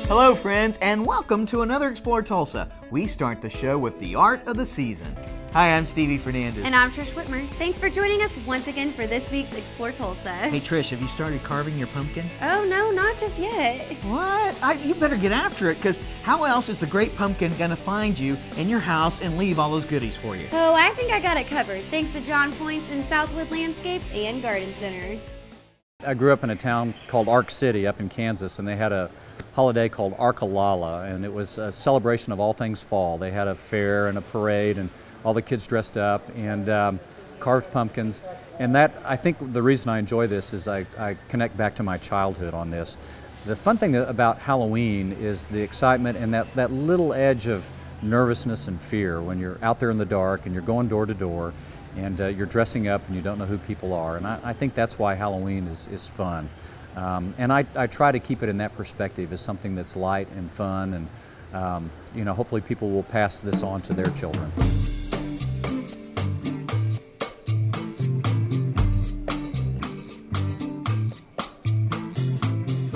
Hello friends, and welcome to another Explore Tulsa. We start the show with the art of the season. Hi, I'm Stevie Fernandez. And I'm Trish Whitmer. Thanks for joining us once again for this week's Explore Tulsa. Hey Trish, have you started carving your pumpkin? Oh no, not just yet. What? You better get after it, because how else is the great pumpkin gonna find you in your house and leave all those goodies for you? Oh, I think I got it covered, thanks to John Points and Southwood Landscape and Garden Center. I grew up in a town called Ark City up in Kansas, and they had a holiday called Arkalala, and it was a celebration of all things fall. They had a fair and a parade, and all the kids dressed up and carved pumpkins. And that, I think the reason I enjoy this is I connect back to my childhood on this. The fun thing about Halloween is the excitement and that little edge of nervousness and fear when you're out there in the dark and you're going door to door and you're dressing up and you don't know who people are. And I think that's why Halloween is fun. And I try to keep it in that perspective as something that's light and fun, and hopefully people will pass this on to their children.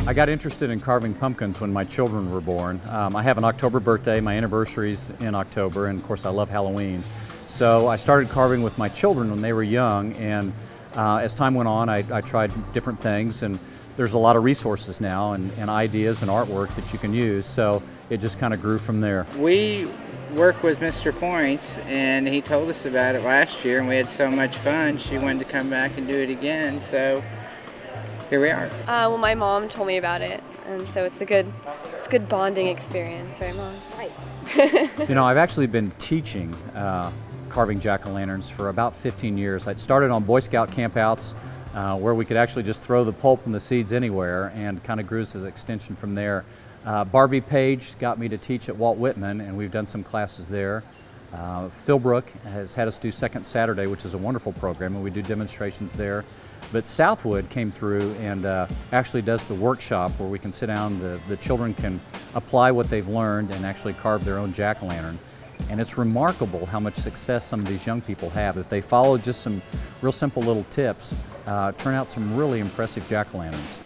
I got interested in carving pumpkins when my children were born. I have an October birthday, my anniversary's in October, and of course I love Halloween. So I started carving with my children when they were young, and as time went on I tried different things, and there's a lot of resources now and ideas and artwork that you can use, so it just kind of grew from there. We work with Mr. Points, and he told us about it last year, and we had so much fun. She wanted to come back and do it again, so here we are. Well, my mom told me about it, and so it's a good bonding experience, right, Mom? Right. I've actually been teaching carving jack-o'-lanterns for about 15 years. I started on Boy Scout campouts where we could actually just throw the pulp and the seeds anywhere, and kind of grew as an extension from there. Barbie Page got me to teach at Walt Whitman, and we've done some classes there. Philbrook has had us do Second Saturday, which is a wonderful program, and we do demonstrations there. But Southwood came through and actually does the workshop where we can sit down, the children can apply what they've learned and actually carve their own jack-o'-lantern. And it's remarkable how much success some of these young people have. If they follow just some real simple little tips, turn out some really impressive jack-o'-lanterns.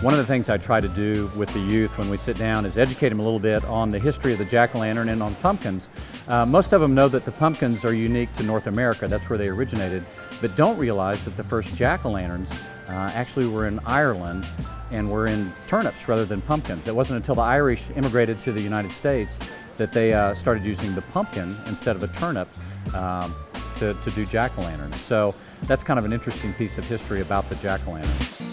One of the things I try to do with the youth when we sit down is educate them a little bit on the history of the jack-o'-lantern and on pumpkins. Most of them know that the pumpkins are unique to North America, that's where they originated, but don't realize that the first jack-o'-lanterns actually were in Ireland and were in turnips rather than pumpkins. It wasn't until the Irish immigrated to the United States that they started using the pumpkin instead of a turnip to do jack-o'-lanterns. So that's kind of an interesting piece of history about the jack-o'-lantern.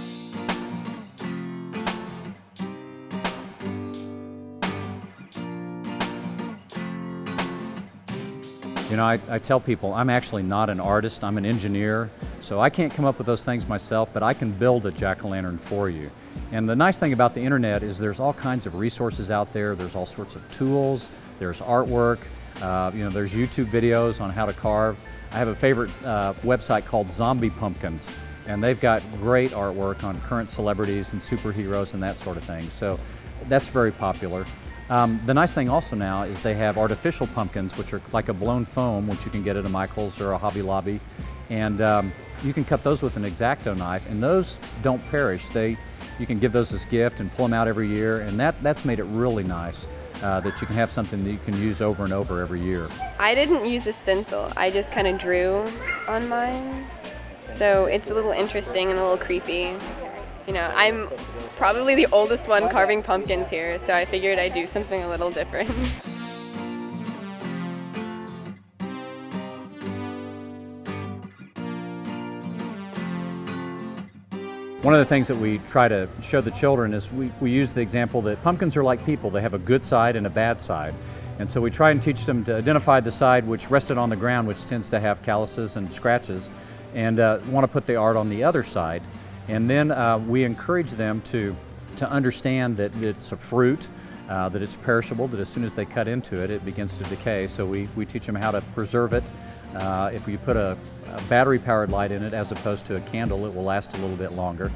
I tell people I'm actually not an artist, I'm an engineer, so I can't come up with those things myself, but I can build a jack-o'-lantern for you. And the nice thing about the internet is there's all kinds of resources out there, there's all sorts of tools, there's artwork, there's YouTube videos on how to carve. I have a favorite website called Zombie Pumpkins, and they've got great artwork on current celebrities and superheroes and that sort of thing, so that's very popular. The nice thing also now is they have artificial pumpkins, which are like a blown foam, which you can get at a Michael's or a Hobby Lobby, and you can cut those with an X-Acto knife, and those don't perish. You can give those as a gift and pull them out every year, and that's made it really nice that you can have something that you can use over and over every year. I didn't use a stencil, I just kind of drew on mine, so it's a little interesting and a little creepy. I'm probably the oldest one carving pumpkins here, so I figured I'd do something a little different. One of the things that we try to show the children is we use the example that pumpkins are like people. They have a good side and a bad side. And so we try and teach them to identify the side which rested on the ground, which tends to have calluses and scratches, and want to put the art on the other side. And then we encourage them to understand that it's a fruit, that it's perishable, that as soon as they cut into it, it begins to decay. So we teach them how to preserve it. If you put a battery-powered light in it as opposed to a candle, it will last a little bit longer.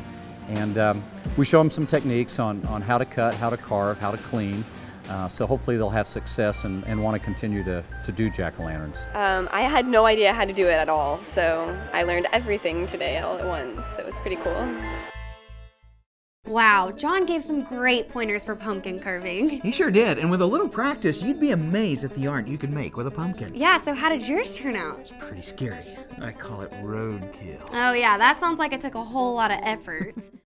And we show them some techniques on how to cut, how to carve, how to clean. So hopefully they'll have success and want to continue to do jack-o'-lanterns. I had no idea how to do it at all, so I learned everything today all at once. So it was pretty cool. Wow, John gave some great pointers for pumpkin carving. He sure did, and with a little practice, you'd be amazed at the art you can make with a pumpkin. Yeah, so how did yours turn out? It's pretty scary. I call it roadkill. Oh yeah, that sounds like it took a whole lot of effort.